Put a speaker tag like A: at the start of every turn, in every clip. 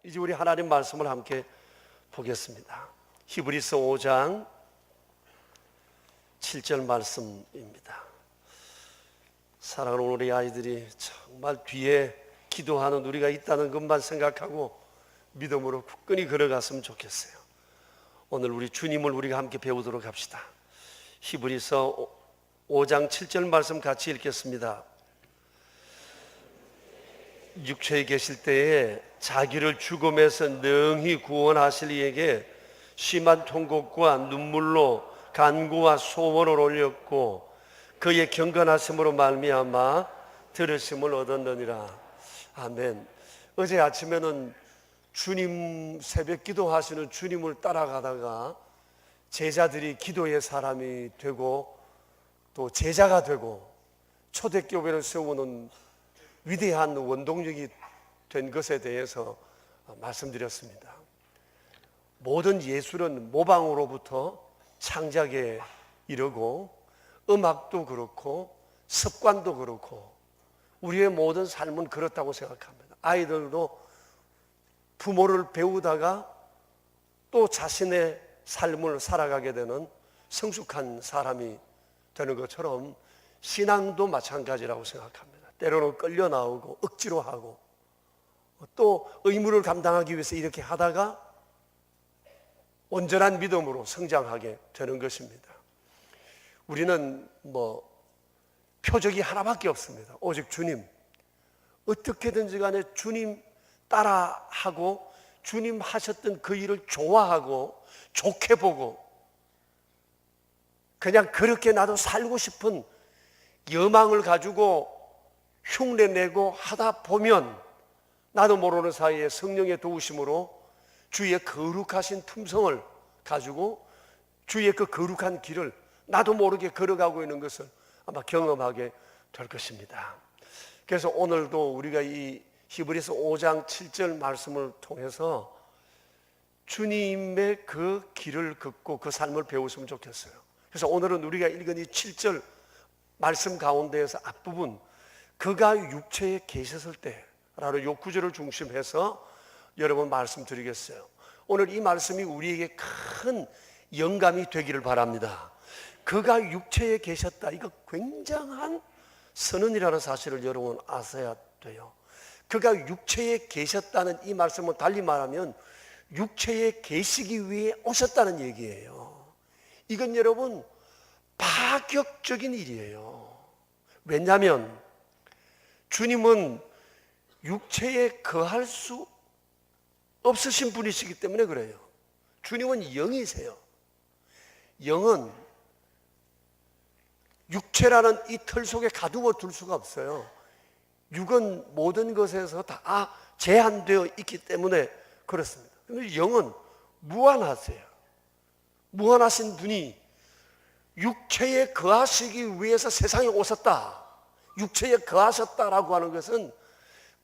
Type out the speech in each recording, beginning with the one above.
A: 이제 우리 하나님 말씀을 함께 보겠습니다. 히브리서 5장 7절 말씀입니다. 사랑하는 우리 아이들이 정말 뒤에 기도하는 우리가 있다는 것만 생각하고 믿음으로 굳건히 걸어갔으면 좋겠어요. 오늘 우리 주님을 우리가 함께 배우도록 합시다. 히브리서 5장 7절 말씀 같이 읽겠습니다. 육체에 계실 때에 자기를 죽음에서 능히 구원하실 이에게 심한 통곡과 눈물로 간구와 소원을 올렸고 그의 경건하심으로 말미암아 들으심을 얻었느니라. 아멘. 어제 아침에는 주님 새벽 기도하시는 주님을 따라가다가 제자들이 기도의 사람이 되고 또 제자가 되고 초대교회를 세우는 위대한 원동력이 된 것에 대해서 말씀드렸습니다. 모든 예술은 모방으로부터 창작에 이르고 음악도 그렇고 습관도 그렇고 우리의 모든 삶은 그렇다고 생각합니다. 아이들도 부모를 배우다가 또 자신의 삶을 살아가게 되는 성숙한 사람이 되는 것처럼 신앙도 마찬가지라고 생각합니다. 때로는 끌려 나오고 억지로 하고 또 의무를 감당하기 위해서 이렇게 하다가 온전한 믿음으로 성장하게 되는 것입니다. 우리는 표적이 하나밖에 없습니다. 오직 주님. 어떻게든지 간에 주님 따라하고 주님 하셨던 그 일을 좋아하고 좋게 보고 그냥 그렇게 나도 살고 싶은 여망을 가지고 흉내내고 하다 보면 나도 모르는 사이에 성령의 도우심으로 주의 거룩하신 품성을 가지고 주의 그 거룩한 길을 나도 모르게 걸어가고 있는 것을 아마 경험하게 될 것입니다. 그래서 오늘도 우리가 이 히브리서 5장 7절 말씀을 통해서 주님의 그 길을 걷고 그 삶을 배웠으면 좋겠어요. 그래서 오늘은 우리가 읽은 이 7절 말씀 가운데에서 앞부분 그가 육체에 계셨을 때라는 요 구절을 중심해서 여러분 말씀드리겠어요. 오늘 이 말씀이 우리에게 큰 영감이 되기를 바랍니다. 그가 육체에 계셨다. 이거 굉장한 선언이라는 사실을 여러분 아셔야 돼요. 그가 육체에 계셨다는 이 말씀은 달리 말하면 육체에 계시기 위해 오셨다는 얘기예요. 이건 여러분 파격적인 일이에요. 왜냐하면 주님은 육체에 거할 수 없으신 분이시기 때문에 그래요. 주님은 영이세요. 영은 육체라는 이 틀 속에 가두어 둘 수가 없어요. 육은 모든 것에서 다 제한되어 있기 때문에 그렇습니다. 그런데 영은 무한하세요. 무한하신 분이 육체에 거하시기 위해서 세상에 오셨다. 육체에 거하셨다라고 하는 것은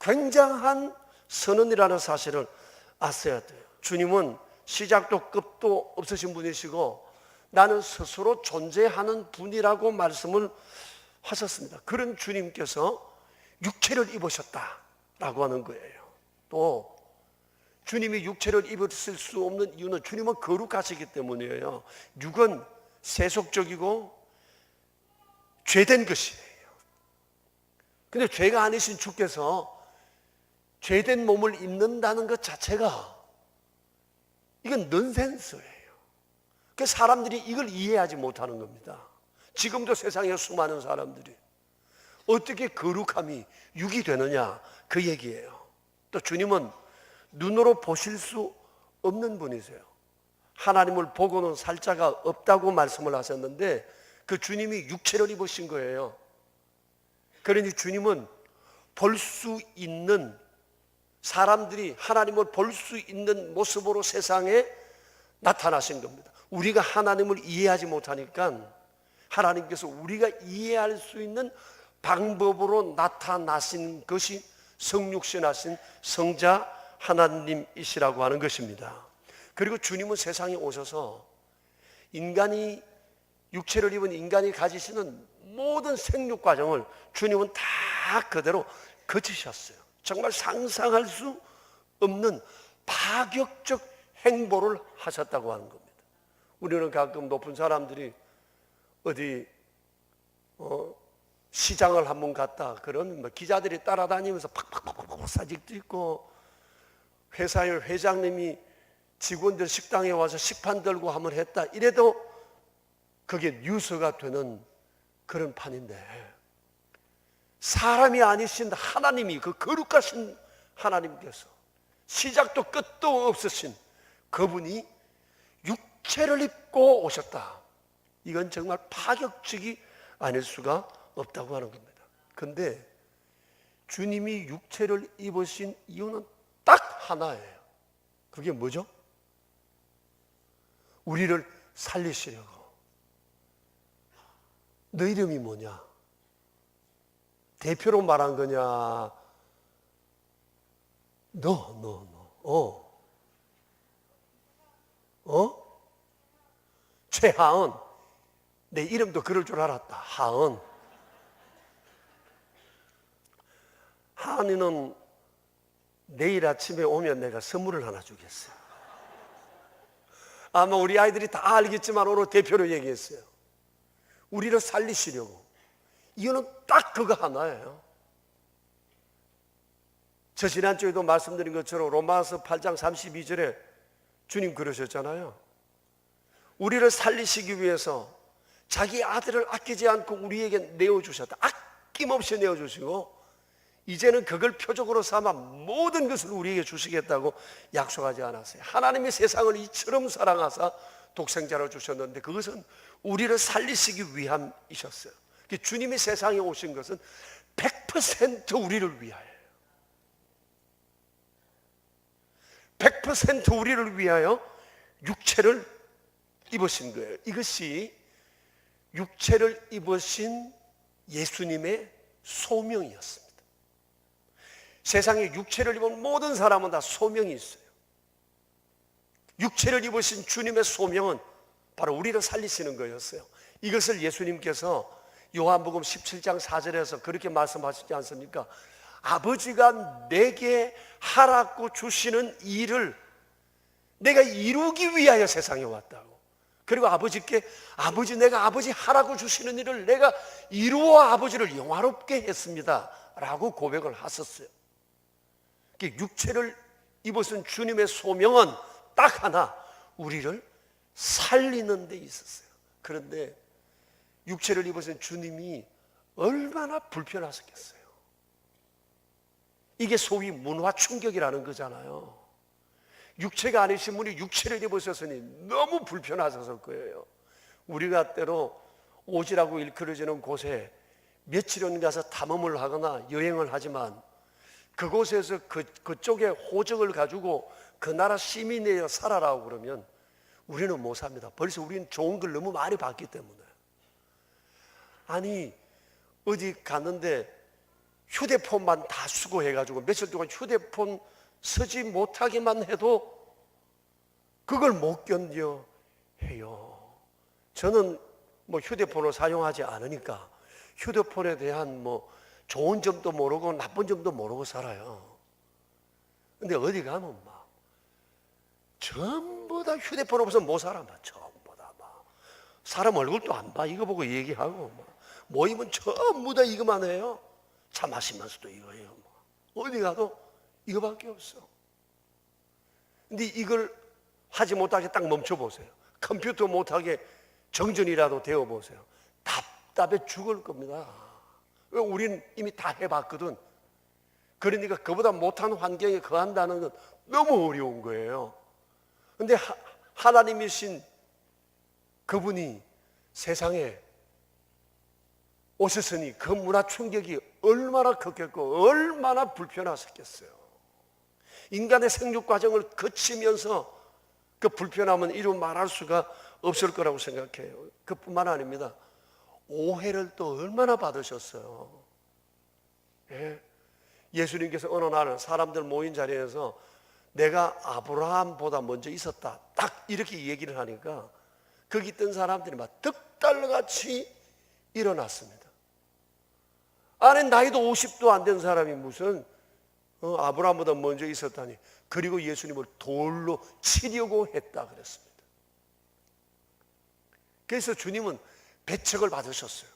A: 굉장한 선언이라는 사실을 아셔야 돼요. 주님은 시작도 끝도 없으신 분이시고 나는 스스로 존재하는 분이라고 말씀을 하셨습니다. 그런 주님께서 육체를 입으셨다라고 하는 거예요. 또 주님이 육체를 입으실 수 없는 이유는 주님은 거룩하시기 때문이에요. 육은 세속적이고 죄된 것이에요. 근데 죄가 아니신 주께서 죄된 몸을 입는다는 것 자체가 이건 넌센스예요. 그래서 사람들이 이걸 이해하지 못하는 겁니다. 지금도 세상에 수많은 사람들이 어떻게 거룩함이 육이 되느냐 그 얘기예요. 또 주님은 눈으로 보실 수 없는 분이세요. 하나님을 보고는 살 자가 없다고 말씀을 하셨는데 그 주님이 육체를 입으신 거예요. 그러니 주님은 볼 수 있는 사람들이 하나님을 볼 수 있는 모습으로 세상에 나타나신 겁니다. 우리가 하나님을 이해하지 못하니까 하나님께서 우리가 이해할 수 있는 방법으로 나타나신 것이 성육신하신 성자 하나님이시라고 하는 것입니다. 그리고 주님은 세상에 오셔서 인간이 육체를 입은 인간이 가지시는 모든 생육 과정을 주님은 다 그대로 거치셨어요. 정말 상상할 수 없는 파격적 행보를 하셨다고 하는 겁니다. 우리는 가끔 높은 사람들이 어디 시장을 한번 갔다 그러면 기자들이 따라다니면서 팍팍팍팍 사진 찍고, 회사의 회장님이 직원들 식당에 와서 식판 들고 한번 했다 이래도 그게 뉴스가 되는 그런 판인데, 사람이 아니신 하나님이, 그 거룩하신 하나님께서 시작도 끝도 없으신 그분이 육체를 입고 오셨다. 이건 정말 파격적이 아닐 수가 없다고 하는 겁니다. 근데 주님이 육체를 입으신 이유는 딱 하나예요. 그게 뭐죠? 우리를 살리시려고. 너 이름이 뭐냐? 대표로 말한 거냐? 최하은. 내 이름도 그럴 줄 알았다. 하은. 하은이는 내일 아침에 오면 내가 선물을 하나 주겠어요. 아마 우리 아이들이 다 알겠지만 오늘 대표로 얘기했어요. 우리를 살리시려고. 이유는 딱 그거 하나예요. 저 지난주에도 말씀드린 것처럼 로마서 8장 32절에 주님 그러셨잖아요. 우리를 살리시기 위해서 자기 아들을 아끼지 않고 우리에게 내어주셨다. 아낌없이 내어주시고 이제는 그걸 표적으로 삼아 모든 것을 우리에게 주시겠다고 약속하지 않았어요. 하나님이 세상을 이처럼 사랑하사 독생자를 주셨는데 그것은 우리를 살리시기 위함이셨어요. 주님이 세상에 오신 것은 100% 우리를 위하여, 100% 우리를 위하여 육체를 입으신 거예요. 이것이 육체를 입으신 예수님의 소명이었습니다. 세상에 육체를 입은 모든 사람은 다 소명이 있어요. 육체를 입으신 주님의 소명은 바로 우리를 살리시는 거였어요. 이것을 예수님께서 요한복음 17장 4절에서 그렇게 말씀하시지 않습니까? 아버지가 내게 하라고 주시는 일을 내가 이루기 위하여 세상에 왔다고. 그리고 아버지께 아버지, 내가 아버지 하라고 주시는 일을 내가 이루어 아버지를 영화롭게 했습니다 라고 고백을 하셨어요. 육체를 입으신 주님의 소명은 딱 하나, 우리를 살리는 데 있었어요. 그런데 육체를 입으신 주님이 얼마나 불편하셨겠어요. 이게 소위 문화 충격이라는 거잖아요. 육체가 아니신 분이 육체를 입으셨으니 너무 불편하셨을 거예요. 우리가 때로 오지라고 일컬어지는 곳에 며칠은 가서 탐험을 하거나 여행을 하지만 그곳에서 그쪽에 호적을 가지고 그 나라 시민이여 살아라고 그러면 우리는 못 삽니다. 벌써 우리는 좋은 걸 너무 많이 봤기 때문에. 아니 어디 갔는데 휴대폰만 다 수거해가지고 며칠 동안 휴대폰 쓰지 못하기만 해도 그걸 못 견뎌 해요. 저는 뭐 휴대폰을 사용하지 않으니까 휴대폰에 대한 뭐 좋은 점도 모르고 나쁜 점도 모르고 살아요. 근데 어디 가면 막 전부 다 휴대폰 없으면 못 살아. 막 전부 다 막 사람 얼굴도 안 봐. 이거 보고 얘기하고 막 모이면 전부 다 이거만 해요. 차 마시면서도 이거예요. 어디 가도 이거밖에 없어. 근데 이걸 하지 못하게 딱 멈춰보세요. 컴퓨터 못하게 정전이라도 되어보세요. 답답해 죽을 겁니다. 왜? 우리는 이미 다 해봤거든. 그러니까 그보다 못한 환경에 거한다는 건 너무 어려운 거예요. 근데 하나님이신 그분이 세상에 오셨으니 그 문화 충격이 얼마나 컸겠고 얼마나 불편하셨겠어요. 인간의 생육 과정을 거치면서 그 불편함은 이루 말할 수가 없을 거라고 생각해요. 그뿐만 아닙니다. 오해를 또 얼마나 받으셨어요. 예? 예수님께서 어느 날 사람들 모인 자리에서 내가 아브라함보다 먼저 있었다 딱 이렇게 얘기를 하니까 거기 있던 사람들이 막 득달같이 일어났습니다. 안에 나이도 50도 안 된 사람이 무슨 아브라함보다 먼저 있었다니 그리고 예수님을 돌로 치려고 했다 그랬습니다. 그래서 주님은 배척을 받으셨어요.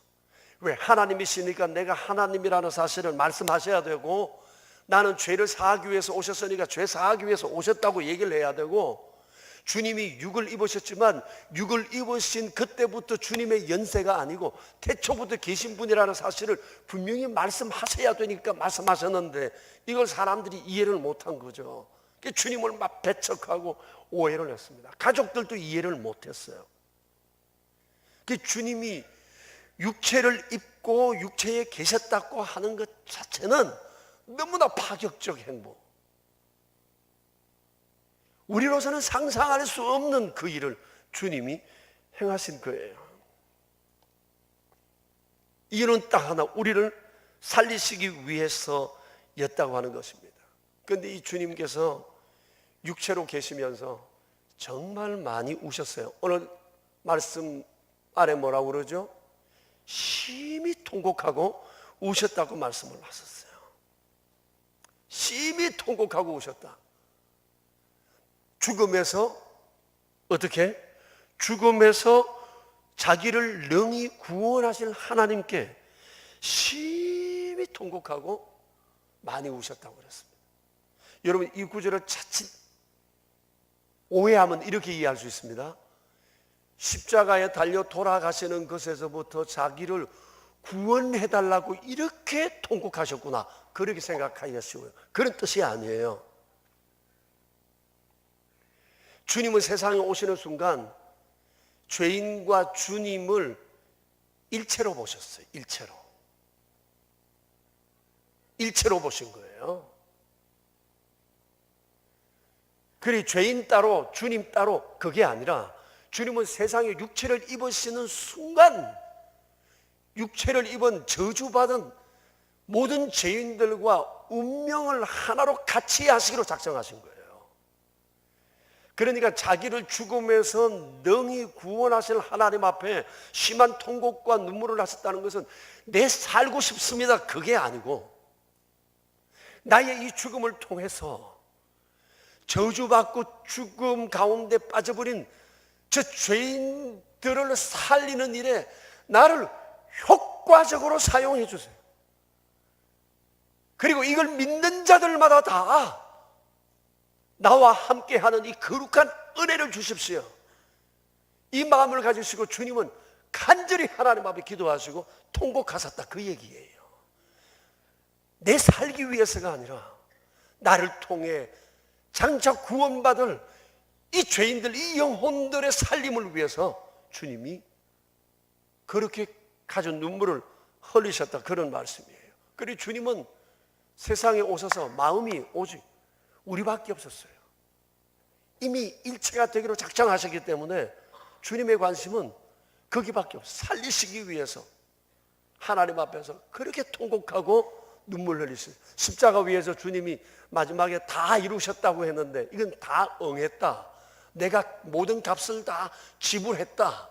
A: 왜? 하나님이시니까 내가 하나님이라는 사실을 말씀하셔야 되고, 나는 죄를 사하기 위해서 오셨으니까 죄 사하기 위해서 오셨다고 얘기를 해야 되고, 주님이 육을 입으셨지만 육을 입으신 그때부터 주님의 연세가 아니고 태초부터 계신 분이라는 사실을 분명히 말씀하셔야 되니까 말씀하셨는데, 이걸 사람들이 이해를 못한 거죠. 주님을 막 배척하고 오해를 했습니다. 가족들도 이해를 못했어요. 주님이 육체를 입고 육체에 계셨다고 하는 것 자체는 너무나 파격적 행보, 우리로서는 상상할 수 없는 그 일을 주님이 행하신 거예요. 이유는 딱 하나, 우리를 살리시기 위해서였다고 하는 것입니다. 그런데 이 주님께서 육체로 계시면서 정말 많이 우셨어요. 오늘 말씀 아래 뭐라고 그러죠? 심히 통곡하고 우셨다고 말씀을 하셨어요. 심히 통곡하고 우셨다. 죽음에서 어떻게? 죽음에서 자기를 능히 구원하실 하나님께 심히 통곡하고 많이 우셨다고 그랬습니다. 여러분, 이 구절을 자칫 오해하면 이렇게 이해할 수 있습니다. 십자가에 달려 돌아가시는 것에서부터 자기를 구원해달라고 이렇게 통곡하셨구나, 그렇게 생각하기가 쉬워요. 그런 뜻이 아니에요. 주님은 세상에 오시는 순간 죄인과 주님을 일체로 보셨어요. 일체로 보신 거예요. 그리 죄인 따로 주님 따로 그게 아니라, 주님은 세상에 육체를 입으시는 순간 육체를 입은 저주받은 모든 죄인들과 운명을 하나로 같이 하시기로 작정하신 거예요. 그러니까 자기를 죽음에서 능히 구원하실 하나님 앞에 심한 통곡과 눈물을 하셨다는 것은 내 살고 싶습니다, 그게 아니고, 나의 이 죽음을 통해서 저주받고 죽음 가운데 빠져버린 저 죄인들을 살리는 일에 나를 효과적으로 사용해 주세요. 그리고 이걸 믿는 자들마다 다 나와 함께하는 이 거룩한 은혜를 주십시오. 이 마음을 가지시고 주님은 간절히 하나님 앞에 기도하시고 통곡하셨다, 그 얘기예요. 내 살기 위해서가 아니라 나를 통해 장차 구원받을 이 죄인들, 이 영혼들의 살림을 위해서 주님이 그렇게 가진 눈물을 흘리셨다, 그런 말씀이에요. 그리고 주님은 세상에 오셔서 마음이 오직 우리밖에 없었어요. 이미 일체가 되기로 작정하셨기 때문에 주님의 관심은 거기밖에 없어요. 살리시기 위해서 하나님 앞에서 그렇게 통곡하고 눈물 흘리셨어요. 십자가 위에서 주님이 마지막에 다 이루셨다고 했는데, 이건 다 응했다, 내가 모든 값을 다 지불했다,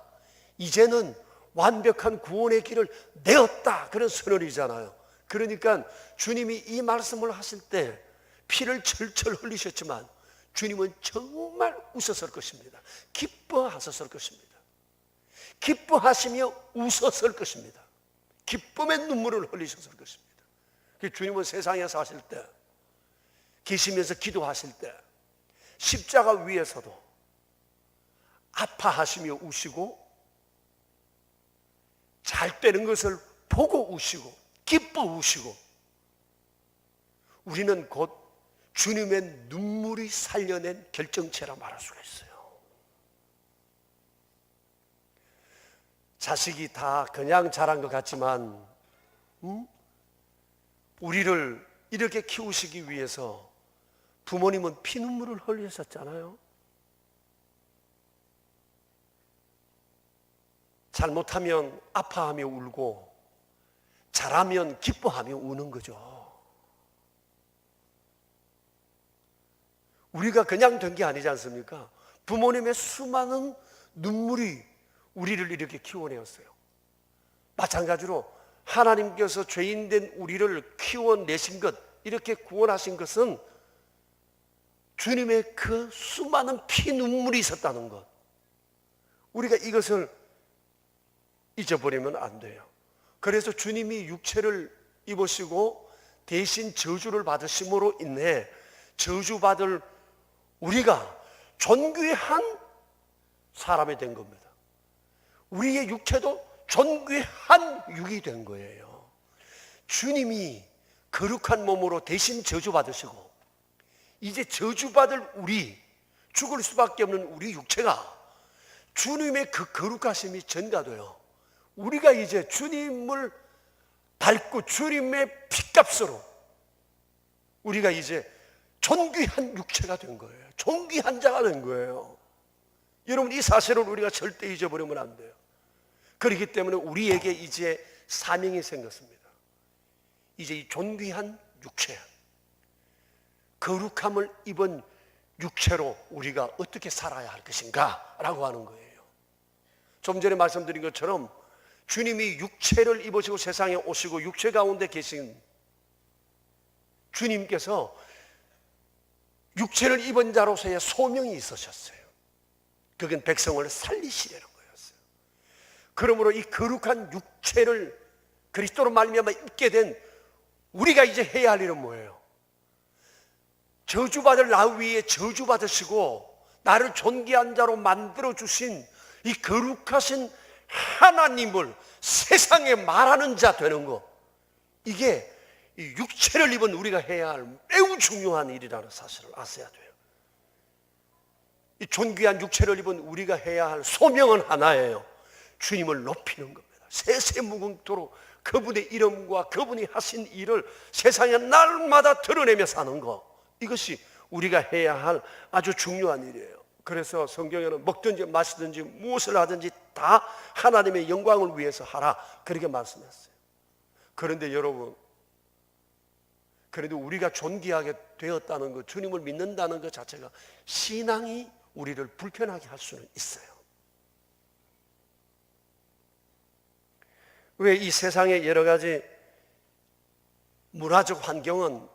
A: 이제는 완벽한 구원의 길을 내었다, 그런 선언이잖아요. 그러니까 주님이 이 말씀을 하실 때 피를 철철 흘리셨지만 주님은 정말 웃었을 것입니다. 기뻐하셨을 것입니다. 기뻐하시며 웃었을 것입니다. 기쁨의 눈물을 흘리셨을 것입니다. 주님은 세상에 사실 때, 계시면서 기도하실 때 십자가 위에서도 아파하시며 우시고, 잘 되는 것을 보고 우시고 기뻐 우시고, 우리는 곧 주님의 눈물이 살려낸 결정체라 말할 수가 있어요. 자식이 다 그냥 자란 것 같지만 우리를 이렇게 키우시기 위해서 부모님은 피눈물을 흘리셨잖아요. 잘못하면 아파하며 울고, 잘하면 기뻐하며 우는 거죠. 우리가 그냥 된 게 아니지 않습니까? 부모님의 수많은 눈물이 우리를 이렇게 키워내었어요. 마찬가지로 하나님께서 죄인된 우리를 키워내신 것, 이렇게 구원하신 것은 주님의 그 수많은 피 눈물이 있었다는 것, 우리가 이것을 잊어버리면 안 돼요. 그래서 주님이 육체를 입으시고 대신 저주를 받으심으로 인해 저주받을 우리가 존귀한 사람이 된 겁니다. 우리의 육체도 존귀한 육이 된 거예요. 주님이 거룩한 몸으로 대신 저주받으시고 이제 저주받을 우리, 죽을 수밖에 없는 우리 육체가 주님의 그 거룩하심이 전가돼요. 우리가 이제 주님을 닮고 주님의 피값으로 우리가 이제 존귀한 육체가 된 거예요. 존귀한 자가 된 거예요. 여러분, 이 사실을 우리가 절대 잊어버리면 안 돼요. 그렇기 때문에 우리에게 이제 사명이 생겼습니다. 이제 이 존귀한 육체, 거룩함을 입은 육체로 우리가 어떻게 살아야 할 것인가 라고 하는 거예요. 좀 전에 말씀드린 것처럼 주님이 육체를 입으시고 세상에 오시고 육체 가운데 계신 주님께서 육체를 입은 자로서의 소명이 있으셨어요. 그건 백성을 살리시려는 거였어요. 그러므로 이 거룩한 육체를 그리스도로 말미암아 입게 된 우리가 이제 해야 할 일은 뭐예요? 저주받을 나 위에 저주받으시고 나를 존귀한 자로 만들어주신 이 거룩하신 하나님을 세상에 말하는 자 되는 것, 이게 이 육체를 입은 우리가 해야 할 매우 중요한 일이라는 사실을 아셔야 돼요. 이 존귀한 육체를 입은 우리가 해야 할 소명은 하나예요. 주님을 높이는 겁니다. 세세무궁토록 그분의 이름과 그분이 하신 일을 세상에 날마다 드러내며 사는 것, 이것이 우리가 해야 할 아주 중요한 일이에요. 그래서 성경에는 먹든지 마시든지 무엇을 하든지 다 하나님의 영광을 위해서 하라, 그렇게 말씀했어요. 그런데 여러분, 그래도 우리가 존귀하게 되었다는 것, 주님을 믿는다는 것 자체가 신앙이 우리를 불편하게 할 수는 있어요. 왜? 이 세상의 여러 가지 문화적 환경은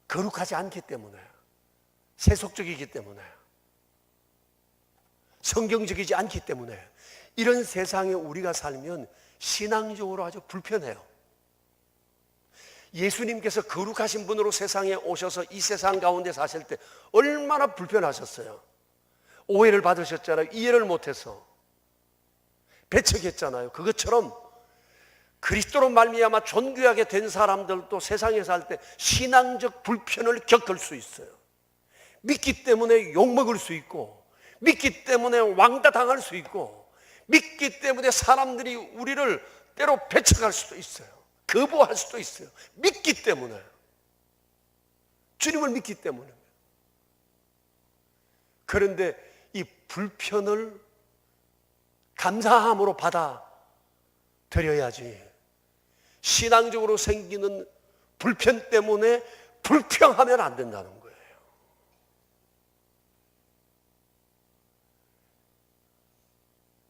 A: 거룩하지 않기 때문에, 세속적이기 때문에, 성경적이지 않기 때문에 이런 세상에 우리가 살면 신앙적으로 아주 불편해요. 예수님께서 거룩하신 분으로 세상에 오셔서 이 세상 가운데 사실 때 얼마나 불편하셨어요. 오해를 받으셨잖아요. 이해를 못해서 배척했잖아요. 그것처럼 그리스도로 말미암아 존귀하게 된 사람들도 세상에 살 때 신앙적 불편을 겪을 수 있어요. 믿기 때문에 욕먹을 수 있고, 믿기 때문에 왕따당할 수 있고, 믿기 때문에 사람들이 우리를 때로 배척할 수도 있어요. 거부할 수도 있어요. 믿기 때문에, 주님을 믿기 때문에. 그런데 이 불편을 감사함으로 받아들여야지, 신앙적으로 생기는 불편 때문에 불평하면 안 된다는 거예요.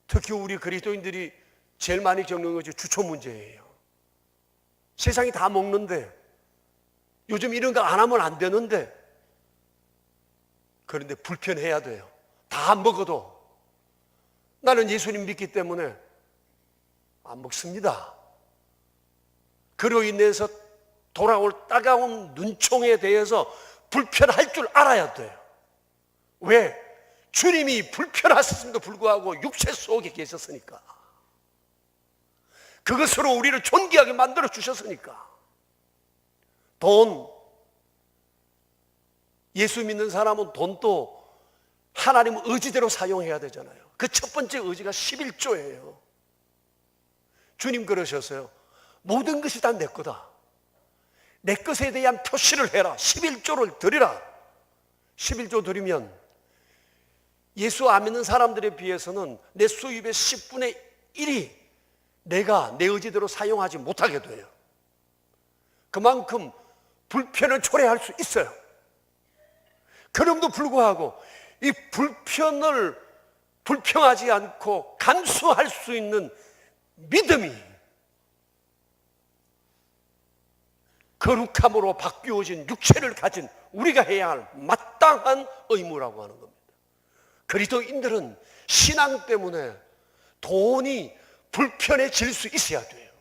A: 특히 우리 그리스도인들이 제일 많이 겪는 것이 주초 문제예요. 세상이 다 먹는데, 요즘 이런 거 안 하면 안 되는데, 그런데 불편해야 돼요. 다 먹어도 나는 예수님 믿기 때문에 안 먹습니다. 그로 인해서 돌아올 따가운 눈총에 대해서 불편할 줄 알아야 돼요. 왜? 주님이 불편하셨음에도 불구하고 육체 속에 계셨으니까. 그것으로 우리를 존귀하게 만들어 주셨으니까. 돈, 예수 믿는 사람은 돈도 하나님 의지대로 사용해야 되잖아요. 그 첫 번째 의지가 11조예요. 주님 그러셨어요. 모든 것이 다 내 거다. 내 것에 대한 표시를 해라. 11조를 드리라. 11조 드리면 예수 안 믿는 사람들에 비해서는 내 수입의 10분의 1이 내가 내 의지대로 사용하지 못하게 돼요. 그만큼 불편을 초래할 수 있어요. 그럼에도 불구하고 이 불평하지 않고 감수할 수 있는 믿음이 거룩함으로 바뀌어진 육체를 가진 우리가 해야 할 마땅한 의무라고 하는 겁니다. 그리스도인들은 신앙 때문에 돈이 불편해질 수 있어야 돼요.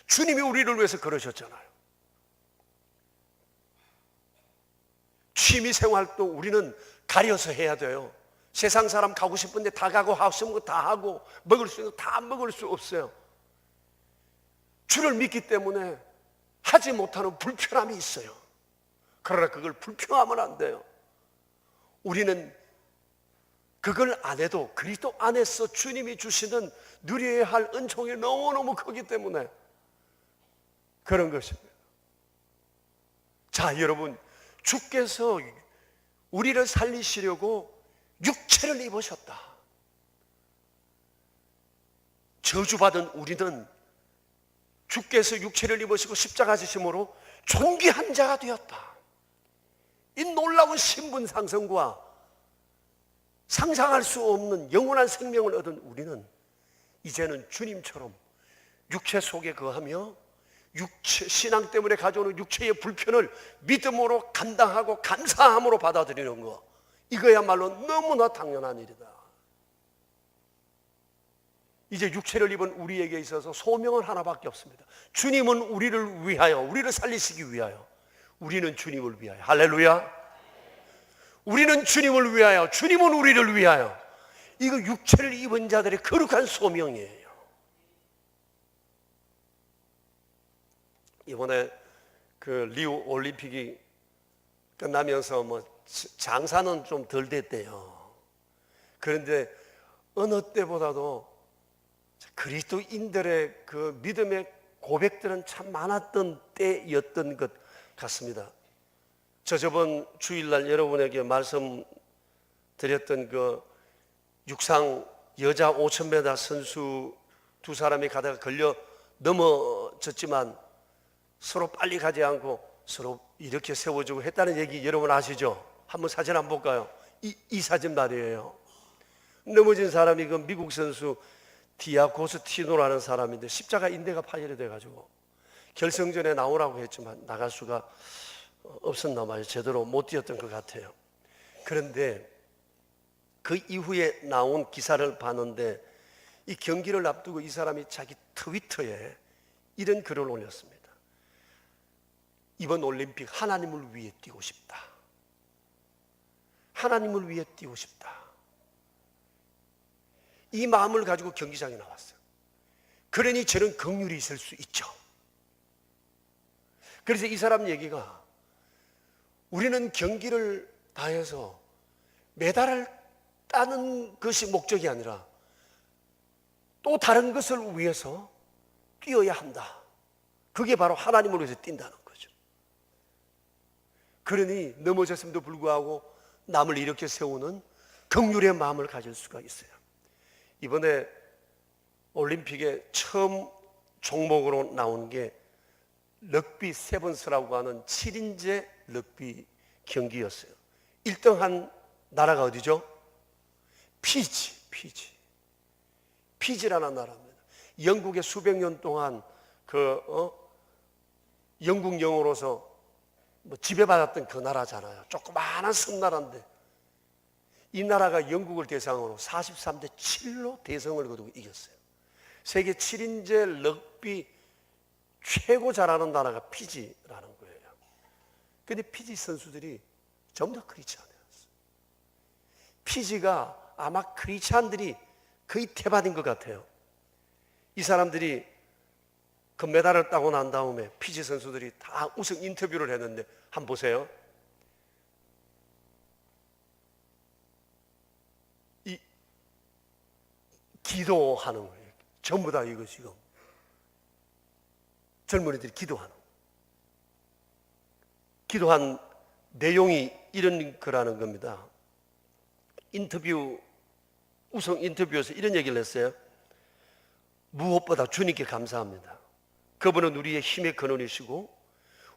A: 주님이 우리를 위해서 그러셨잖아요. 취미 생활도 우리는 가려서 해야 돼요. 세상 사람 가고 싶은데 다 가고 하고 싶은 거 다 하고 먹을 수 있는 거 다 먹을 수 없어요. 주를 믿기 때문에 하지 못하는 불편함이 있어요. 그러나 그걸 불평하면 안 돼요. 우리는 그걸 안 해도 그리스도 안에서 주님이 주시는 누려야 할 은총이 너무너무 크기 때문에 그런 것입니다. 자, 여러분, 주께서 우리를 살리시려고 육체를 입으셨다. 저주받은 우리는 주께서 육체를 입으시고 십자가 지심으로 존귀한 자가 되었다. 이 놀라운 신분 상승과 상상할 수 없는 영원한 생명을 얻은 우리는 이제는 주님처럼 육체 속에 거하며 신앙 때문에 가져오는 육체의 불편을 믿음으로 감당하고 감사함으로 받아들이는 것, 이거야말로 너무나 당연한 일이다. 이제 육체를 입은 우리에게 있어서 소명은 하나밖에 없습니다. 주님은 우리를 위하여, 우리를 살리시기 위하여, 우리는 주님을 위하여. 할렐루야. 우리는 주님을 위하여, 주님은 우리를 위하여. 이거 육체를 입은 자들의 거룩한 소명이에요. 이번에 그 리우 올림픽이 끝나면서 장사는 좀 덜 됐대요. 그런데 어느 때보다도 그리스도인들의 그 믿음의 고백들은 참 많았던 때였던 것 같습니다. 저번 주일날 여러분에게 말씀드렸던 그 육상 여자 5000m 선수 두 사람이 가다가 걸려 넘어졌지만 서로 빨리 가지 않고 서로 이렇게 세워주고 했다는 얘기 여러분 아시죠? 한번 사진 한번 볼까요? 이 사진 말이에요. 넘어진 사람이 그 미국 선수 디아고스티노라는 사람인데 십자가 인대가 파열이 돼가지고 결승전에 나오라고 했지만 나갈 수가 없었나 봐요. 제대로 못 뛰었던 것 같아요. 그런데 그 이후에 나온 기사를 봤는데 이 경기를 앞두고 이 사람이 자기 트위터에 이런 글을 올렸습니다. 이번 올림픽 하나님을 위해 뛰고 싶다. 하나님을 위해 뛰고 싶다. 이 마음을 가지고 경기장에 나왔어요. 그러니 저런 긍휼이 있을 수 있죠. 그래서 이 사람 얘기가 우리는 경기를 다해서 메달을 따는 것이 목적이 아니라 또 다른 것을 위해서 뛰어야 한다. 그게 바로 하나님을 위해서 뛴다는 거죠. 그러니 넘어졌음에도 불구하고 남을 일으켜 세우는 긍휼의 마음을 가질 수가 있어요. 이번에 올림픽에 처음 종목으로 나온 게 럭비 세븐스라고 하는 7인제 럭비 경기였어요. 1등한 나라가 어디죠? 피지라는 나라입니다. 영국에 수백 년 동안 영국 영으로서 지배받았던 그 나라잖아요. 조그마한 섬나라인데 이 나라가 영국을 대상으로 43대 7로 대성을 거두고 이겼어요. 세계 7인제 럭비 최고 잘하는 나라가 피지라는 거예요. 그런데 피지 선수들이 전부 다 크리스찬이었어요. 피지가 아마 크리스찬들이 거의 태반인 것 같아요. 이 사람들이 그 메달을 따고 난 다음에 피지 선수들이 다 우승 인터뷰를 했는데 한번 보세요. 이 기도하는 거예요. 전부 다 이거 지금 젊은이들이 기도한 내용이 이런 거라는 겁니다. 우승 인터뷰에서 이런 얘기를 했어요. 무엇보다 주님께 감사합니다. 그분은 우리의 힘의 근원이시고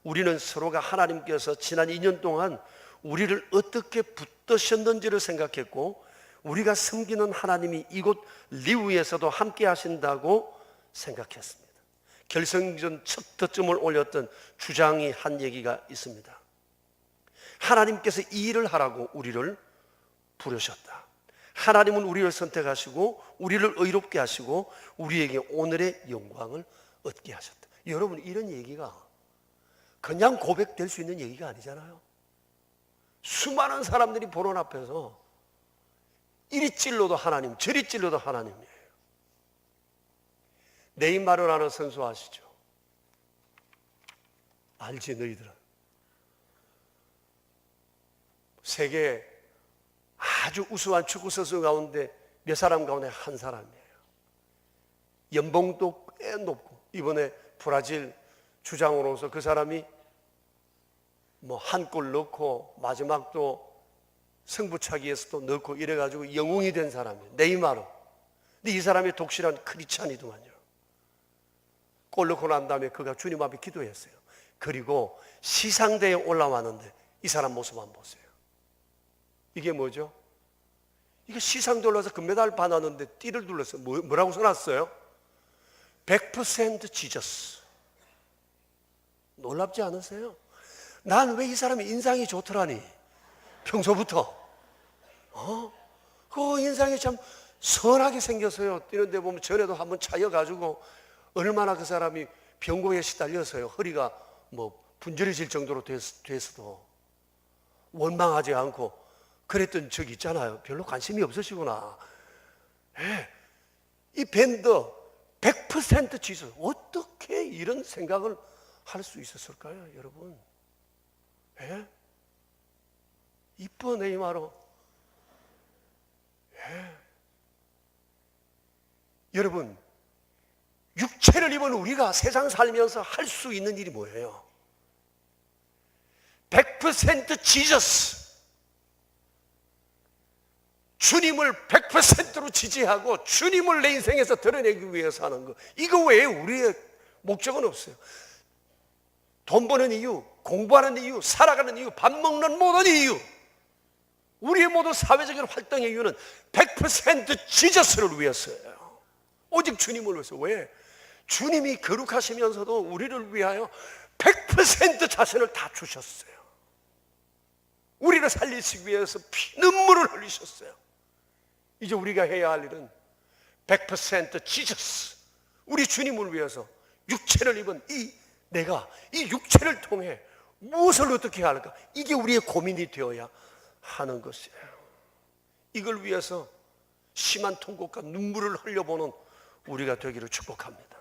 A: 우리는 서로가 하나님께서 지난 2년 동안 우리를 어떻게 붙드셨는지를 생각했고 우리가 섬기는 하나님이 이곳 리우에서도 함께 하신다고 생각했습니다. 결승전 첫 득점을 올렸던 주장이 한 얘기가 있습니다. 하나님께서 이 일을 하라고 우리를 부르셨다. 하나님은 우리를 선택하시고 우리를 의롭게 하시고 우리에게 오늘의 영광을 얻게 하셨다. 여러분, 이런 얘기가 그냥 고백될 수 있는 얘기가 아니잖아요. 수많은 사람들이 보는 앞에서 이리 찔러도 하나님, 저리 찔러도 하나님이에요. 네이마르라는 선수 아시죠? 알지, 너희들은. 세계 아주 우수한 축구 선수 가운데 몇 사람 가운데 한 사람이에요. 연봉도 꽤 높고, 이번에 브라질 주장으로서 그 사람이 뭐 한 골 넣고 마지막도 승부차기에서도 넣고 이래가지고 영웅이 된 사람이에요. 네이마르. 근데 이 사람이 독실한 크리스찬이더만요. 골 넣고 난 다음에 그가 주님 앞에 기도했어요. 그리고 시상대에 올라왔는데 이 사람 모습 한번 보세요. 이게 뭐죠? 이게 시상대 올라서 금메달 받았는데 띠를 둘러서 뭐라고 써놨어요? 100% 지저스. 놀랍지 않으세요? 난 왜 이 사람이 인상이 좋더라니? 평소부터. 그 인상이 참 선하게 생겼어요. 뛰는데 보면 전에도 한번 차여가지고 얼마나 그 사람이 병고에 시달려서요. 허리가 뭐 분절해질 정도로 됐어도 원망하지 않고 그랬던 적이 있잖아요. 별로 관심이 없으시구나. 네. 이 밴드 100% 지수. 어떻게 이런 생각을 할 수 있었을까요, 여러분? 예? 이뻐, 네이마르. 예. 여러분, 육체를 입은 우리가 세상 살면서 할 수 있는 일이 뭐예요? 100% 지저스. 주님을 100%로 지지하고 주님을 내 인생에서 드러내기 위해서 하는 거. 이거 외에 우리의 목적은 없어요. 돈 버는 이유, 공부하는 이유, 살아가는 이유, 밥 먹는 모든 이유, 우리의 모든 사회적인 활동의 이유는 100% 지저스를 위해서예요. 오직 주님을 위해서. 왜? 주님이 거룩하시면서도 우리를 위하여 100% 자신을 다 주셨어요. 우리를 살리시기 위해서 눈물을 흘리셨어요. 이제 우리가 해야 할 일은 100% 지저스, 우리 주님을 위해서 육체를 입은 내가 이 육체를 통해 무엇을 어떻게 할까? 이게 우리의 고민이 되어야 하는 것이에요. 이걸 위해서 심한 통곡과 눈물을 흘려보는 우리가 되기를 축복합니다.